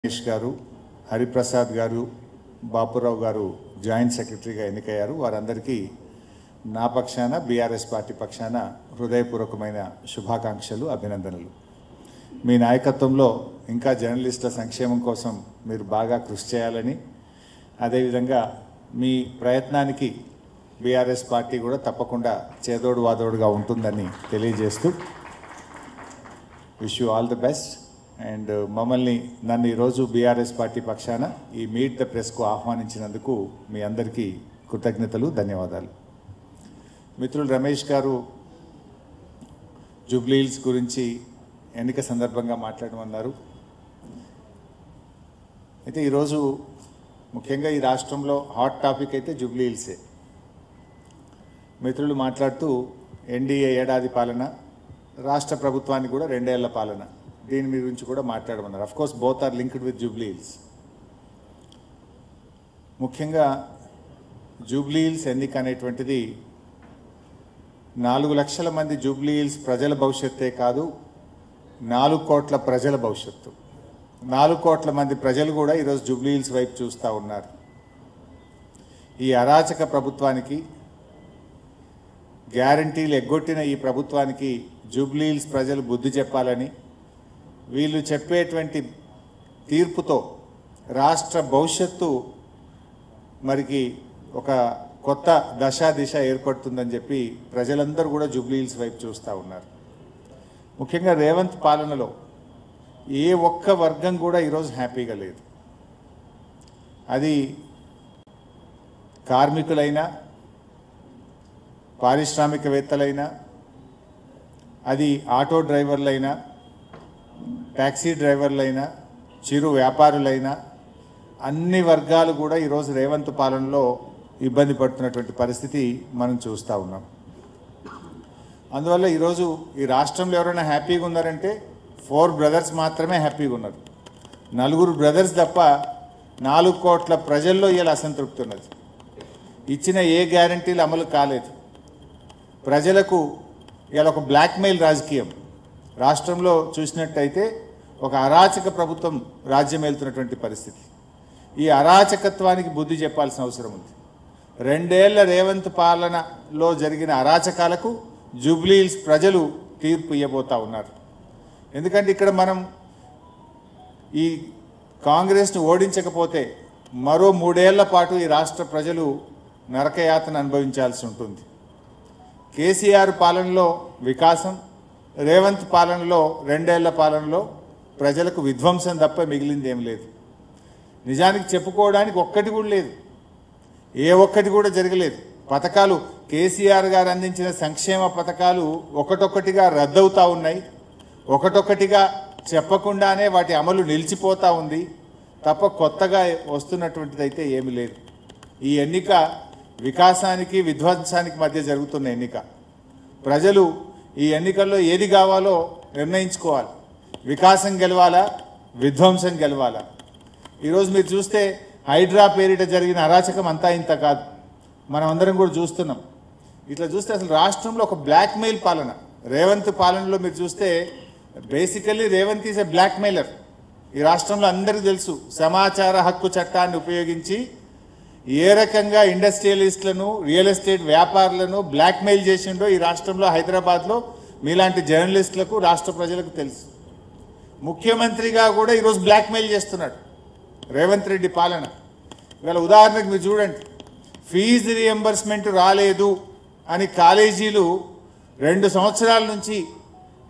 రమేష్ గారు, హరిప్రసాద్ గారు, బాపురావు గారు జాయింట్ సెక్రటరీగా ఎన్నికయ్యారు. వారందరికీ నా పక్షాన బీఆర్ఎస్ పార్టీ పక్షాన హృదయపూర్వకమైన శుభాకాంక్షలు, అభినందనలు. మీ నాయకత్వంలో ఇంకా జర్నలిస్టుల సంక్షేమం కోసం మీరు బాగా కృషి చేయాలని, అదేవిధంగా మీ ప్రయత్నానికి బీఆర్ఎస్ పార్టీ కూడా తప్పకుండా చేదోడు వాదోడుగా ఉంటుందని తెలియజేస్తూ wish you all the best. And నన్ను ఈరోజు బీఆర్ఎస్ పార్టీ పక్షాన ఈ మీట్ ద ప్రెస్కు ఆహ్వానించినందుకు మీ అందరికీ కృతజ్ఞతలు, ధన్యవాదాలు. మిత్రులు రమేష్ గారు జూబ్లీ హిల్స్ గురించి ఎన్నిక సందర్భంగా మాట్లాడమన్నారు. అయితే ఈరోజు ముఖ్యంగా ఈ రాష్ట్రంలో హాట్ టాపిక్ అయితే జూబ్లీ హిల్సే. మిత్రులు మాట్లాడుతూ ఎన్డీఏ ఏడాది పాలన, రాష్ట్ర ప్రభుత్వానికి కూడా 2 ఏళ్ల పాలన, దీని గురించి కూడా మాట్లాడమన్నారు. Of course both are linked with Jubilee Hills. ముఖ్యంగా జూబ్లీ హిల్స్ ఎన్నిక అనేటువంటిది 4 లక్షల మంది జూబ్లీ హిల్స్ ప్రజల భవిష్యత్తే కాదు, 4 కోట్ల ప్రజల భవిష్యత్తు. 4 కోట్ల మంది ప్రజలు కూడా ఈరోజు జూబ్లీ హిల్స్ వైపు చూస్తూ ఉన్నారు. ఈ అరాచక ప్రభుత్వానికి, గ్యారంటీలు ఎగ్గొట్టిన ఈ ప్రభుత్వానికి జూబ్లీ హిల్స్ ప్రజలు బుద్ధి చెప్పాలని, వీళ్ళు చెప్పేటువంటి తీర్పుతో రాష్ట్ర భవిష్యత్తు మరికి ఒక కొత్త దిశ ఏర్పడుతుందని చెప్పి ప్రజలందరూ కూడా జూబ్లీ హిల్స్ వైపు చూస్తూ ఉన్నారు. ముఖ్యంగా రేవంత్ పాలనలో ఏ ఒక్క వర్గం కూడా ఈరోజు హ్యాపీగా లేదు. అది కార్మికులైనా, పారిశ్రామికవేత్తలైనా, అది ఆటో డ్రైవర్లైనా, ట్యాక్సీ డ్రైవర్లైనా, చిరు వ్యాపారులైనా, అన్ని వర్గాలు కూడా ఈరోజు రేవంత్ పాలనలో ఇబ్బంది పడుతున్నటువంటి పరిస్థితి మనం చూస్తూ ఉన్నాం. అందువల్ల ఈరోజు ఈ రాష్ట్రంలో ఎవరైనా హ్యాపీగా ఉన్నారంటే 4 బ్రదర్స్ మాత్రమే హ్యాపీగా ఉన్నారు. 4 బ్రదర్స్ తప్ప 4 కోట్ల ప్రజల్లో ఇలా అసంతృప్తి ఉన్నది. ఇచ్చిన ఏ గ్యారంటీలు అమలు కాలేదు. ప్రజలకు ఇలా ఒక బ్లాక్మెయిల్ రాజకీయం రాష్ట్రంలో చూసినట్టయితే ఒక అరాచక ప్రభుత్వం రాజ్యం వెళ్తున్నటువంటి పరిస్థితి. ఈ అరాచకత్వానికి బుద్ధి చెప్పాల్సిన అవసరం ఉంది. 2 ఏళ్ల రేవంత్ పాలనలో జరిగిన అరాచకాలకు జూబ్లీ హిల్స్ ప్రజలు తీర్పు ఇవ్వబోతా ఉన్నారు. ఎందుకంటే ఇక్కడ మనం ఈ కాంగ్రెస్ను ఓడించకపోతే మరో 3 ఏళ్ల పాటు ఈ రాష్ట్ర ప్రజలు నరకయాతన అనుభవించాల్సి ఉంటుంది. కేసీఆర్ పాలనలో వికాసం, రేవంత్ పాలనలో 2 ఏళ్ల పాలనలో ప్రజలకు విధ్వంసం తప్ప మిగిలింది ఏం లేదు. నిజానికి చెప్పుకోవడానికి ఒక్కటి కూడా లేదు, ఏ ఒక్కటి కూడా జరగలేదు. పథకాలు, కేసీఆర్ గారు అందించిన సంక్షేమ పథకాలు ఒకటొక్కటిగా రద్దవుతూ ఉన్నాయి. ఒకటొక్కటిగా చెప్పకుండానే వాటి అమలు నిలిచిపోతూ ఉంది తప్ప కొత్తగా వస్తున్నటువంటిది అయితే ఏమీ లేదు. ఈ ఎన్నిక వికాసానికి, విధ్వంసానికి మధ్య జరుగుతున్న ఎన్నిక. ప్రజలు ఈ ఎన్నికల్లో ఏది కావాలో నిర్ణయించుకోవాలి. వికాసం గెలవాలా, విధ్వంసం గెలవాలా? ఈరోజు మీరు చూస్తే హైడ్రా పేరిట జరిగిన అరాచకం అంతా ఇంత కాదు, మనం అందరం కూడా చూస్తున్నాం. ఇట్లా చూస్తే అసలు రాష్ట్రంలో ఒక బ్లాక్మెయిల్ పాలన. రేవంత్ పాలనలో మీరు చూస్తే basically Revanth is a blackmailer. ఈ రాష్ట్రంలో అందరికీ తెలుసు, సమాచార హక్కు చట్టాన్ని ఉపయోగించి ఏ రకంగా ఇండస్ట్రియలిస్టులను, రియల్ ఎస్టేట్ వ్యాపారులను బ్లాక్మెయిల్ చేసిండో ఈ రాష్ట్రంలో, హైదరాబాద్లో మీలాంటి జర్నలిస్టులకు, రాష్ట్ర ప్రజలకు తెలుసు. ముఖ్యమంత్రిగా కూడా ఈరోజు బ్లాక్మెయిల్ చేస్తున్నాడు రేవంత్ రెడ్డి పాలన. ఇవాళ ఉదాహరణకు మీరు చూడండి, ఫీజు రియంబర్స్మెంట్ రాలేదు అని కాలేజీలు 2 సంవత్సరాల నుంచి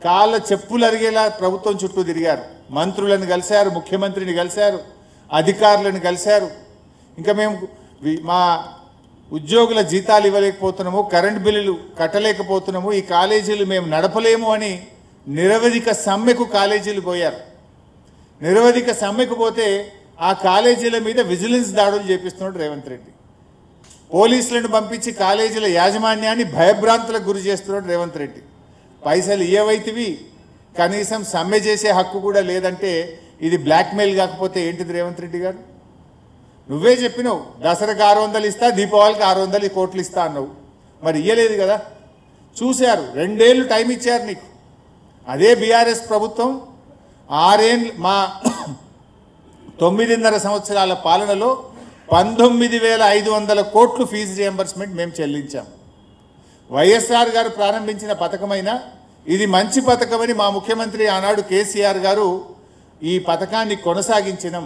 కాళ్ళ చెప్పులు అరిగేలా ప్రభుత్వం చుట్టూ తిరిగారు. మంత్రులను కలిశారు, ముఖ్యమంత్రిని కలిశారు, అధికారులను కలిశారు. ఇంకా మేము మా ఉద్యోగుల జీతాలు ఇవ్వలేకపోతున్నాము, కరెంట్ బిల్లులు కట్టలేకపోతున్నాము, ఈ కాలేజీలు మేము నడపలేము అని నిరవధిక సమ్మెకు కాలేజీలు పోయారు. నిరవధిక సమ్మెకు పోతే ఆ కాలేజీల మీద విజిలెన్స్ దాడులు చేపిస్తున్నాడు రేవంత్ రెడ్డి. పోలీసులను పంపించి కాలేజీల యాజమాన్యాన్ని భయభ్రాంతులకు గురి చేస్తున్నాడు రేవంత్ రెడ్డి. పైసలు ఇయ్యవైతివి, కనీసం సమ్మె చేసే హక్కు కూడా లేదంటే ఇది బ్లాక్మెయిల్ కాకపోతే ఏంటిది రేవంత్ రెడ్డి గారు? నువ్వే చెప్పినావు దసరాకు 600 ఇస్తా, దీపావళికి 600 కోట్లు ఇస్తా అన్నావు, మరి ఇయ్యలేదు కదా. చూశారు, 2 ఏళ్ళు టైం ఇచ్చారు నీకు. అదే బీఆర్ఎస్ ప్రభుత్వం 6 ఏళ్ళు మా 9.5 సంవత్సరాల పాలనలో 19,500 కోట్లు ఫీజు రియంబర్స్మెంట్ మేము చెల్లించాం. వైఎస్ఆర్ గారు ప్రారంభించిన పథకమైన ఇది మంచి పథకమని మా ముఖ్యమంత్రి ఆనాడు కేసీఆర్ గారు ఈ పథకాన్ని కొనసాగించినాం.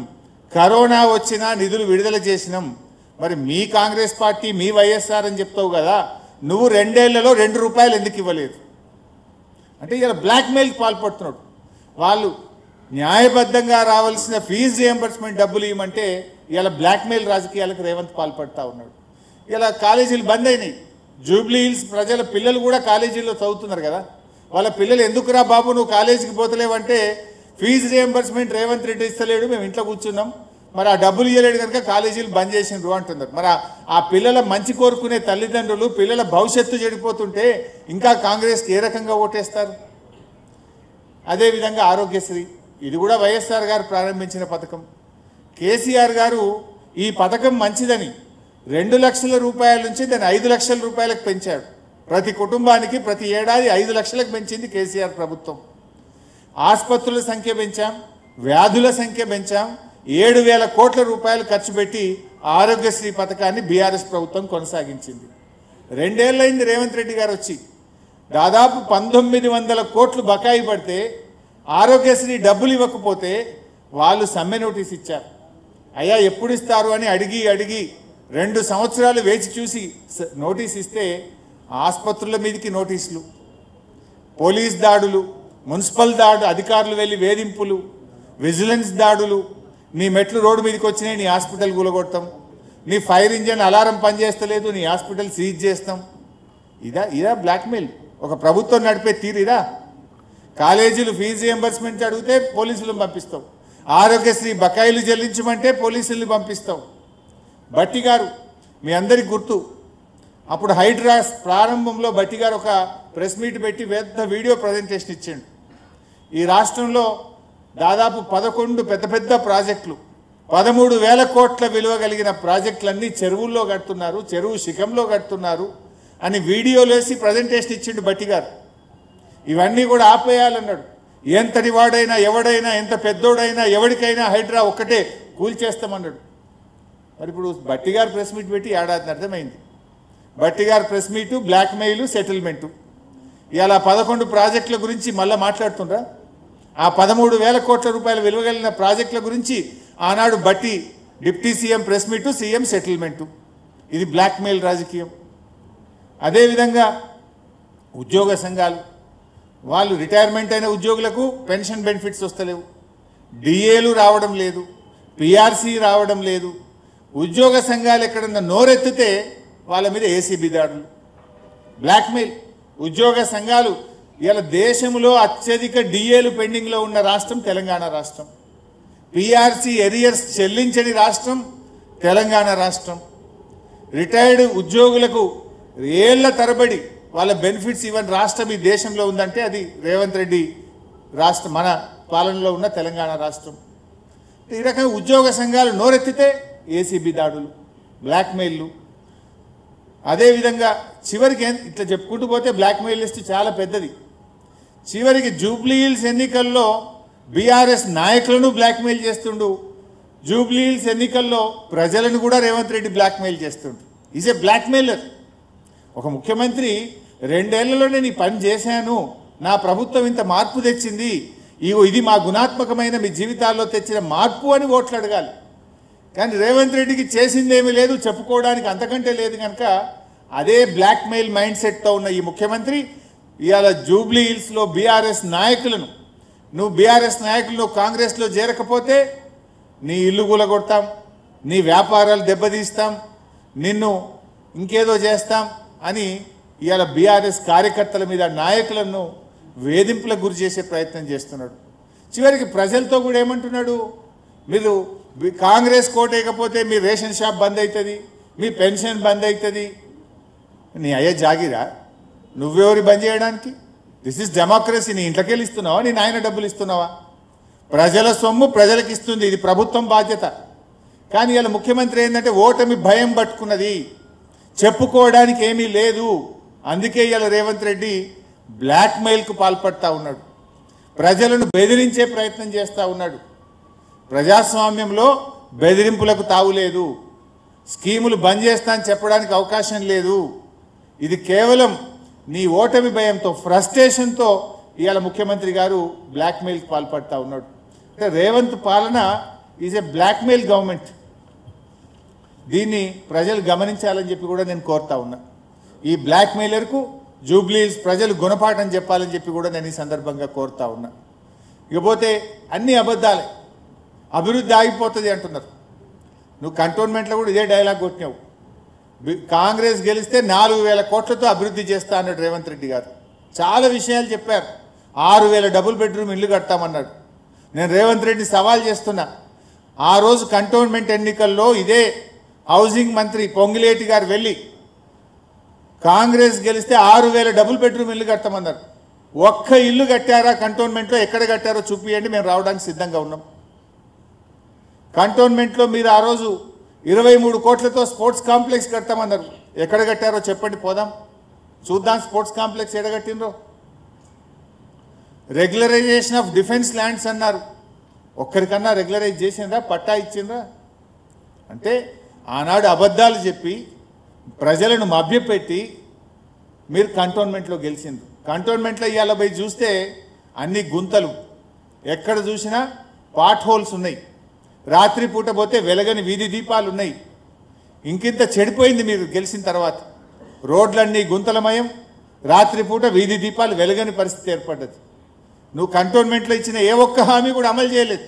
కరోనా వచ్చినా నిధులు విడుదల చేసినాం. మరి మీ కాంగ్రెస్ పార్టీ మీ వైఎస్ఆర్ అని చెప్తావు కదా, నువ్వు 2 ఏళ్లలో 2 రూపాయలు ఎందుకు ఇవ్వలేదు అంటే ఇలా బ్లాక్మెయిల్కి పాల్పడుతున్నాడు. వాళ్ళు న్యాయబద్ధంగా రావాల్సిన ఫీజు రియంబర్స్మెంట్ డబ్బులు ఇవ్వమంటే ఇలా బ్లాక్మెయిల్ రాజకీయాలకు రేవంత్ పాల్పడతా ఉన్నాడు. ఇలా కాలేజీలు బంద్ అయినాయి. జూబ్లీ హిల్స్ ప్రజల పిల్లలు కూడా కాలేజీల్లో చదువుతున్నారు కదా, వాళ్ళ పిల్లలు ఎందుకురా బాబు నువ్వు కాలేజీకి పోతలేవంటే ఫీజు రియంబర్స్మెంట్ రేవంత్ రెడ్డి ఇస్తలేడు, మేము ఇంట్లో కూర్చున్నాం, మరి ఆ డబ్బులు ఇవ్వలేడు కనుక కాలేజీలు బంద్ చేసిండ్రు అంటున్నారు. మరి ఆ పిల్లల మంచి కోరుకునే తల్లిదండ్రులు పిల్లల భవిష్యత్తు చెడిపోతుంటే ఇంకా కాంగ్రెస్కి ఏ రకంగా ఓటేస్తారు? అదేవిధంగా ఆరోగ్యశ్రీ ఇది కూడా వైఎస్ఆర్ గారు ప్రారంభించిన పథకం. కేసీఆర్ గారు ఈ పథకం మంచిదని 2 లక్షల రూపాయల నుంచి దాన్ని 5 లక్షల రూపాయలకు పెంచాడు. ప్రతి కుటుంబానికి ప్రతి ఏడాది 5 లక్షలకు పెంచింది కేసీఆర్ ప్రభుత్వం. ఆసుపత్రుల సంఖ్య పెంచాం, వ్యాధుల సంఖ్య పెంచాం. 7,000 కోట్ల రూపాయలు ఖర్చు పెట్టి ఆరోగ్యశ్రీ పథకాన్ని బీఆర్ఎస్ ప్రభుత్వం కొనసాగించింది. 2 ఏళ్ళైంది రేవంత్ రెడ్డి గారు వచ్చి. దాదాపు 1900 కోట్లు బకాయి పడితే ఆరోగ్యశ్రీ డబ్బులు ఇవ్వకపోతే వాళ్ళు సమ్మె నోటీస్ ఇచ్చారు. అయ్యా ఎప్పుడు ఇస్తారు అని అడిగి 2 సంవత్సరాలు వేచి చూసి నోటీస్ ఇస్తే ఆసుపత్రుల మీదకి నోటీసులు, పోలీస్ దాడులు, మున్సిపల్ అధికారులు వెళ్ళి వేధింపులు, విజిలెన్స్ దాడులు, నీ మెట్లు రోడ్డు మీదకి వచ్చినాయి నీ హాస్పిటల్ కూలగొడతాం, నీ ఫైర్ ఇంజన్ అలారం పనిచేస్తలేదు నీ హాస్పిటల్ సీజ్ చేస్తాం. ఇదా బ్లాక్మెయిల్? ఒక ప్రభుత్వం నడిపే తీరు ఇదా? కాలేజీలు ఫీజు రియంబర్స్మెంట్ అడిగితే పోలీసులను పంపిస్తాం, ఆరోగ్యశ్రీ బకాయిలు చెల్లించమంటే పోలీసుల్ని పంపిస్తాం. భట్టి గారు మీ అందరికి గుర్తు, అప్పుడు హైడ్రాస్ ప్రారంభంలో భట్టి గారు ఒక ప్రెస్ మీట్ పెట్టి పెద్ద వీడియో ప్రజెంటేషన్ ఇచ్చాడు. ఈ రాష్ట్రంలో దాదాపు 11 పెద్ద ప్రాజెక్టులు 13,000 కోట్ల విలువ కలిగిన ప్రాజెక్టులన్నీ చెరువుల్లో కడుతున్నారు, చెరువు శిఖంలో కడుతున్నారు అని వీడియోలు వేసి ప్రజెంటేషన్ ఇచ్చిండు భట్టి గారు. ఇవన్నీ కూడా ఆపేయాలన్నాడు. ఎంతటి వాడైనా ఎవడైనా ఎంత పెద్దోడైనా ఎవరికైనా హైడ్రా ఒక్కటే కూల్చేస్తామన్నాడు. మరి ఇప్పుడు భట్టి గారు ప్రెస్ మీట్ పెట్టి ఏడాది అర్థమైంది. భట్టి గారు ప్రెస్ మీటు బ్లాక్మెయిల్ సెటిల్మెంటు. ఇలా 11 ప్రాజెక్టుల గురించి మళ్ళీ మాట్లాడుతుండ్రా? ఆ 13,000 కోట్ల రూపాయల విలువ కలిగిన ప్రాజెక్టుల గురించి ఆనాడు Bhatti deputy CM press meet, CM settlement. ఇది బ్లాక్మెయిల్ రాజకీయం. అదేవిధంగా ఉద్యోగ సంఘాలు వాళ్ళు రిటైర్మెంట్ అయిన ఉద్యోగులకు పెన్షన్ బెనిఫిట్స్ వస్తలేవు, డిఏలు రావడం లేదు, పిఆర్సీ రావడం లేదు. ఉద్యోగ సంఘాలు ఎక్కడన్నా నోరెత్తితే వాళ్ళ మీద ఏసీబీ దాడులు, బ్లాక్మెయిల్. ఉద్యోగ సంఘాలు ఇలా దేశంలో అత్యధిక డిఏలు పెండింగ్లో ఉన్న రాష్ట్రం తెలంగాణ రాష్ట్రం. పిఆర్సీ ఎరియర్స్ చెల్లించని రాష్ట్రం తెలంగాణ రాష్ట్రం. రిటైర్డ్ ఉద్యోగులకు ఏళ్ల తరబడి వాళ్ళ బెనిఫిట్స్ ఇవ్వని రాష్ట్రం ఈ దేశంలో ఉందంటే అది రేవంత్ రెడ్డి రాష్ట్రం, మన పాలనలో ఉన్న తెలంగాణ రాష్ట్రం. ఈ రకంగా ఉద్యోగ సంఘాలు నోరెత్తితే ఏసీబీ దాడులు, బ్లాక్మెయిల్లు. అదేవిధంగా చివరికి ఇట్లా చెప్పుకుంటూ పోతే బ్లాక్మెయిల్ లిస్ట్ చాలా పెద్దది. చివరికి జూబ్లీ హిల్స్ ఎన్నికల్లో బీఆర్ఎస్ నాయకులను బ్లాక్మెయిల్ చేస్తుండు, జూబ్లీ హిల్స్ ఎన్నికల్లో ప్రజలను కూడా రేవంత్ రెడ్డి బ్లాక్మెయిల్ చేస్తుండు. Is a blackmailer. ఒక ముఖ్యమంత్రి 2 ఏళ్లలోనే నీ పని చేశాను, నా ప్రభుత్వం ఇంత మార్పు తెచ్చింది, ఇది మా గుణాత్మకమైన మీ జీవితాల్లో తెచ్చిన మార్పు అని ఓట్లు అడగాలి. కానీ రేవంత్ రెడ్డికి చేసిందేమీ లేదు, చెప్పుకోవడానికి అంతకంటే లేదు. కనుక అదే బ్లాక్మెయిల్ మైండ్ సెట్తో ఉన్న ఈ ముఖ్యమంత్రి ఇవాళ జూబ్లీ హిల్స్లో బీఆర్ఎస్ నాయకులను, నువ్వు బీఆర్ఎస్ నాయకులు కాంగ్రెస్లో చేరకపోతే నీ ఇల్లు కూలగొడతాం, నీ వ్యాపారాలు దెబ్బతీస్తాం, నిన్ను ఇంకేదో చేస్తాం అని ఇవాళ బీఆర్ఎస్ కార్యకర్తల మీద నాయకులను వేధింపులకు గురి చేసే ప్రయత్నం చేస్తున్నాడు. చివరికి ప్రజలతో కూడా ఏమంటున్నాడు, మీరు కాంగ్రెస్ కోటేయకపోతే మీ రేషన్ షాప్ బంద్ అవుతుంది, మీ పెన్షన్ బంద్ అవుతుంది. నీ అయ్యే జాగిరా, నువ్వెవరి బంద్ చేయడానికి? This is democracy. నీ ఇంట్లోకి వెళ్ళి ఇస్తున్నావా, నీ నాయన డబ్బులు ఇస్తున్నావా? ప్రజల సొమ్ము ప్రజలకు ఇస్తుంది, ఇది ప్రభుత్వం బాధ్యత. కానీ ఇలా ముఖ్యమంత్రి ఏంటంటే ఓటమి భయం పట్టుకున్నది, చెప్పుకోవడానికి ఏమీ లేదు. అందుకే ఇలా రేవంత్ రెడ్డి బ్లాక్మెయిల్కు పాల్పడతా ఉన్నాడు, ప్రజలను బెదిరించే ప్రయత్నం చేస్తూ ఉన్నాడు. ప్రజాస్వామ్యంలో బెదిరింపులకు తావులేదు, స్కీములు బంద్ చేస్తా అని చెప్పడానికి అవకాశం లేదు. ఇది కేవలం నీ ఓటమి భయంతో, ఫ్రస్ట్రేషన్తో ఇవాళ ముఖ్యమంత్రి గారు బ్లాక్మెయిల్కి పాల్పడతా ఉన్నాడు. అంటే రేవంత్ పాలన ఈజ్ ఏ బ్లాక్మెయిల్ గవర్నమెంట్. దీన్ని ప్రజలు గమనించాలని చెప్పి కూడా నేను కోరుతా ఉన్నా. ఈ బ్లాక్మెయిలర్కు జూబ్లీస్ ప్రజలు గుణపాఠం చెప్పాలని చెప్పి కూడా నేను ఈ సందర్భంగా కోరుతా ఉన్నా. ఇకపోతే అన్ని అబద్ధాలే, అభివృద్ధి ఆగిపోతుంది అంటున్నారు. నువ్వు కంటోన్మెంట్లో కూడా ఇదే డైలాగ్ కొట్టినావు. కాంగ్రెస్ గెలిస్తే 4,000 కోట్లతో అభివృద్ధి చేస్తా అన్నాడు రేవంత్ రెడ్డి గారు. చాలా విషయాలు చెప్పారు. 6,000 డబుల్ బెడ్రూమ్ ఇల్లు కడతామన్నాడు. నేను రేవంత్ రెడ్డి సవాల్ చేస్తున్నా, ఆ రోజు కంటోన్మెంట్ ఎన్నికల్లో ఇదే హౌసింగ్ మంత్రి పొంగిలేటి గారు వెళ్ళి కాంగ్రెస్ గెలిస్తే 6,000 డబుల్ బెడ్రూమ్ ఇల్లు కడతామన్నారు. ఒక్క ఇల్లు కట్టారా కంటోన్మెంట్లో? ఎక్కడ కట్టారో చూపియండి, మేము రావడానికి సిద్ధంగా ఉన్నాం. కంటోన్మెంట్లో మీరు ఆ రోజు 23 కోట్లతో స్పోర్ట్స్ కాంప్లెక్స్ కడతామన్నారు. ఎక్కడ కట్టారో చెప్పండి, పోదాం చూద్దాం. స్పోర్ట్స్ కాంప్లెక్స్ ఎక్కడ కట్టినరో. రెగ్యులరైజేషన్ ఆఫ్ డిఫెన్స్ ల్యాండ్స్ అన్నారు. ఒక్కరికన్నా రెగ్యులరైజ్ చేసిండ్రా? పట్టా ఇచ్చిండ్రా? అంటే ఆనాడు అబద్ధాలు చెప్పి ప్రజలను మభ్యపెట్టి మీరు కంటోన్మెంట్లో గెలిచిండ్రు. కంటోన్మెంట్లో ఇవాళ పోయి చూస్తే అన్ని గుంతలు, ఎక్కడ చూసినా పాట్ హోల్స్ ఉన్నాయి. రాత్రిపూట పోతే వెలగని వీధి దీపాలు ఉన్నాయి. ఇంకింత చెడిపోయింది మీరు గెలిచిన తర్వాత. రోడ్లన్నీ గుంతలమయం, రాత్రిపూట వీధి దీపాలు వెలగని పరిస్థితి ఏర్పడ్డది. నువ్వు కంటోన్మెంట్లో ఇచ్చిన ఏ ఒక్క హామీ కూడా అమలు చేయలేదు.